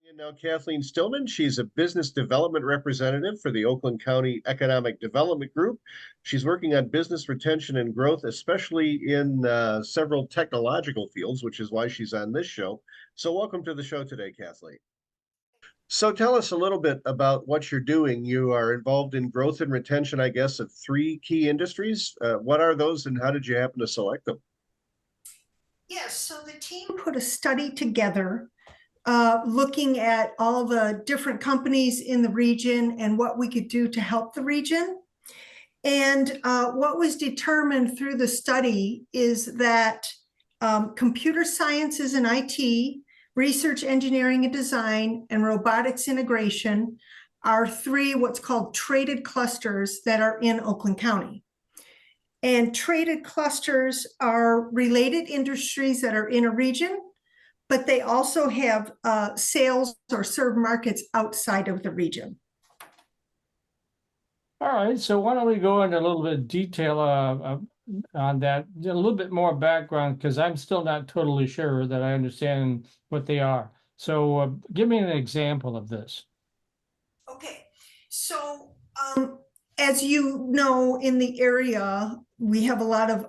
And now Kathleen Stillman, she's a business development representative for the Oakland County Economic Development Group. She's working on business retention and growth, especially in several technological fields, which is why she's on this show. So welcome to the show today, Kathleen. So tell us a little bit about what you're doing. You are involved in growth and retention, I guess, of three key industries. What are those and how did you happen to select them? Yes, so the team put a study together looking at all the different companies in the region and what we could do to help the region. And what was determined through the study is that computer sciences and IT, research, engineering and design, and robotics integration are three what's called traded clusters that are in Oakland County. And traded clusters are related industries that are in a region, but they also have sales or serve markets outside of the region. All right, so why don't we go into a little bit of detail on that, a little bit more background, because I'm still not totally sure that I understand what they are. So give me an example of this. Okay, so as you know, in the area, we have a lot of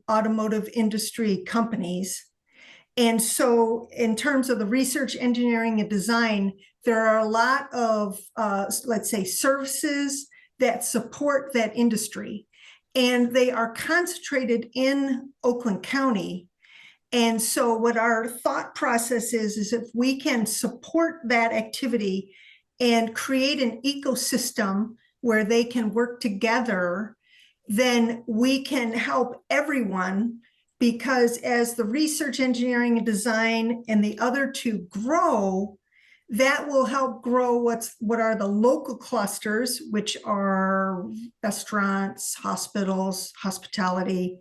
automotive industry companies. And so in terms of the research, engineering, and design, there are a lot of, let's say, services that support that industry. And they are concentrated in Oakland County. And so what our thought process is if we can support that activity and create an ecosystem where they can work together, then we can help everyone, because as the research, engineering, and design and the other two grow, that will help grow what are the local clusters, which are restaurants, hospitals, hospitality,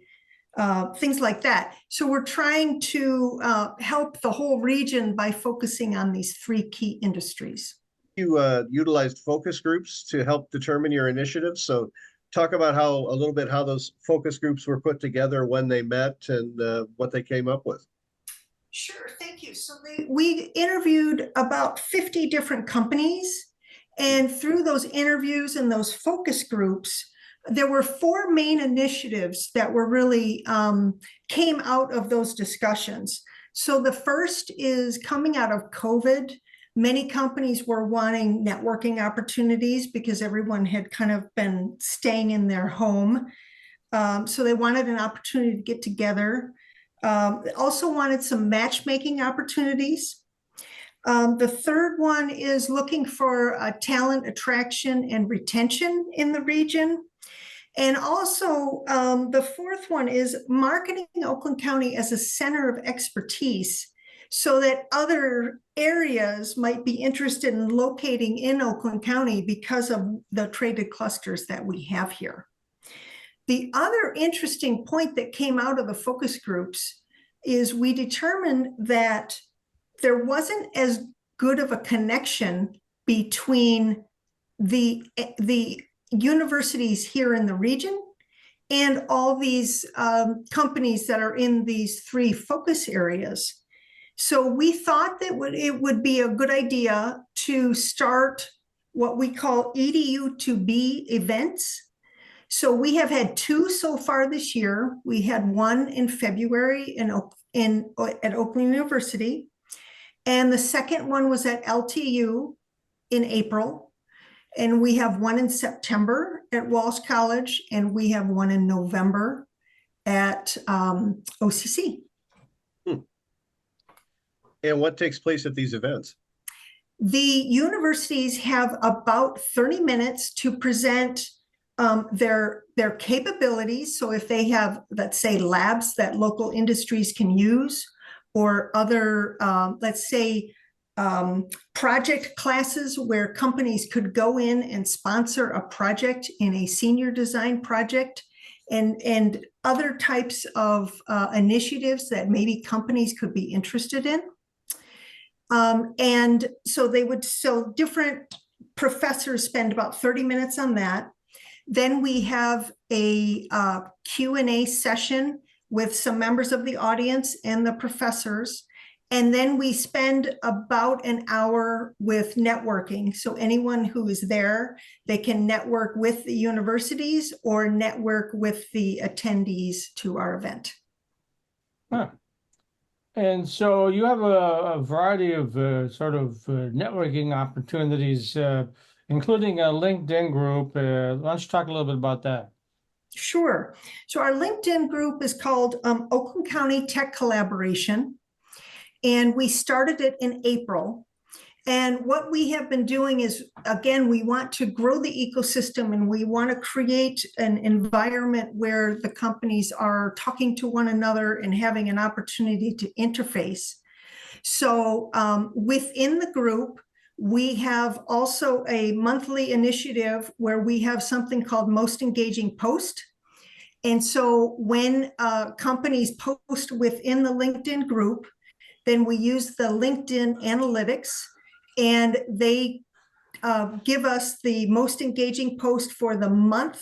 things like that. So we're trying to help the whole region by focusing on these three key industries. You utilized focus groups to help determine your initiatives. So talk about a little bit how those focus groups were put together, when they met, and what they came up with. Sure, thank you. So we interviewed about 50 different companies, and through those interviews and those focus groups, there were four main initiatives that were really came out of those discussions. So the first is coming out of COVID. Many companies were wanting networking opportunities because everyone had kind of been staying in their home. So they wanted an opportunity to get together. Also wanted some matchmaking opportunities. The third one is looking for talent attraction and retention in the region. And also the fourth one is marketing Oakland County as a center of expertise, so that other areas might be interested in locating in Oakland County because of the traded clusters that we have here. The other interesting point that came out of the focus groups is we determined that there wasn't as good of a connection between the universities here in the region and all these companies that are in these three focus areas. So we thought that it would be a good idea to start what we call EDU2B events. So we have had two so far this year. We had one in February at Oakland University, and the second one was at LTU in April. And we have one in September at Walsh College, and we have one in November at OCC. And what takes place at these events? The universities have about 30 minutes to present their capabilities. So if they have, let's say, labs that local industries can use, or other, let's say, project classes where companies could go in and sponsor a project in a senior design project, and other types of initiatives that maybe companies could be interested in. And so different professors spend about 30 minutes on that. Then we have a Q&A session with some members of the audience and the professors. And then we spend about an hour with networking. So anyone who is there, they can network with the universities or network with the attendees to our event. Huh. And so you have a variety of networking opportunities, including a LinkedIn group. Why don't you talk a little bit about that? Sure. So our LinkedIn group is called Oakland County Tech Collaboration, and we started it in April. And what we have been doing is, again, we want to grow the ecosystem and we want to create an environment where the companies are talking to one another and having an opportunity to interface. So within the group, we have also a monthly initiative where we have something called Most Engaging Post. And so when companies post within the LinkedIn group, then we use the LinkedIn analytics, and they give us the most engaging post for the month.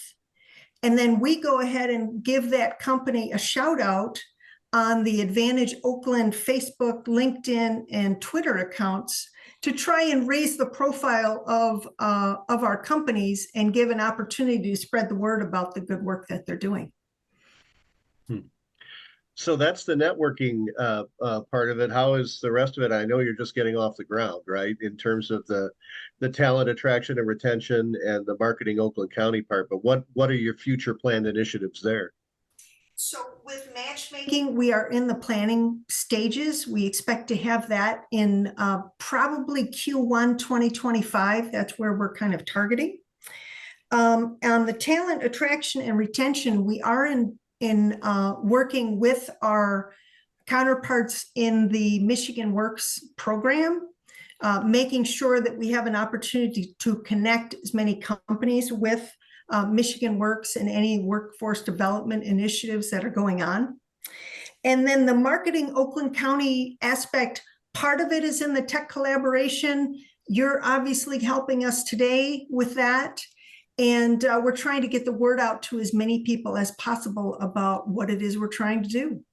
And then we go ahead and give that company a shout out on the Advantage Oakland Facebook, LinkedIn, and Twitter accounts to try and raise the profile of our companies and give an opportunity to spread the word about the good work that they're doing. So that's the networking part of it. How is the rest of it? I know you're just getting off the ground, right? In terms of the talent attraction and retention and the marketing Oakland County part, but what are your future planned initiatives there? So with matchmaking, we are in the planning stages. We expect to have that in probably Q1 2025. That's where we're kind of targeting. On the talent attraction and retention, we are in working with our counterparts in the Michigan Works program, making sure that we have an opportunity to connect as many companies with Michigan Works and any workforce development initiatives that are going on. And then the marketing Oakland County aspect, part of it is in the tech collaboration. You're obviously helping us today with that. And we're trying to get the word out to as many people as possible about what it is we're trying to do.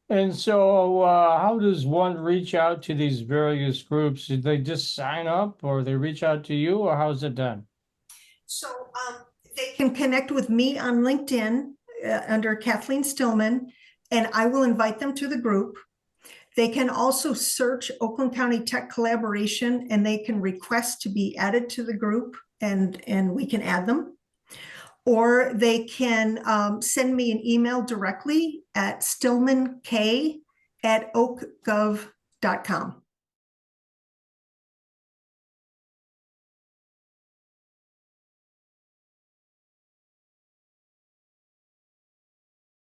And so how does one reach out to these various groups? Did they just sign up, or they reach out to you, or how's it done? So they can connect with me on LinkedIn under Kathleen Stillman, and I will invite them to the group. They can also search Oakland County Tech Collaboration, and they can request to be added to the group, and we can add them. Or they can send me an email directly at stillmank@oakgov.com.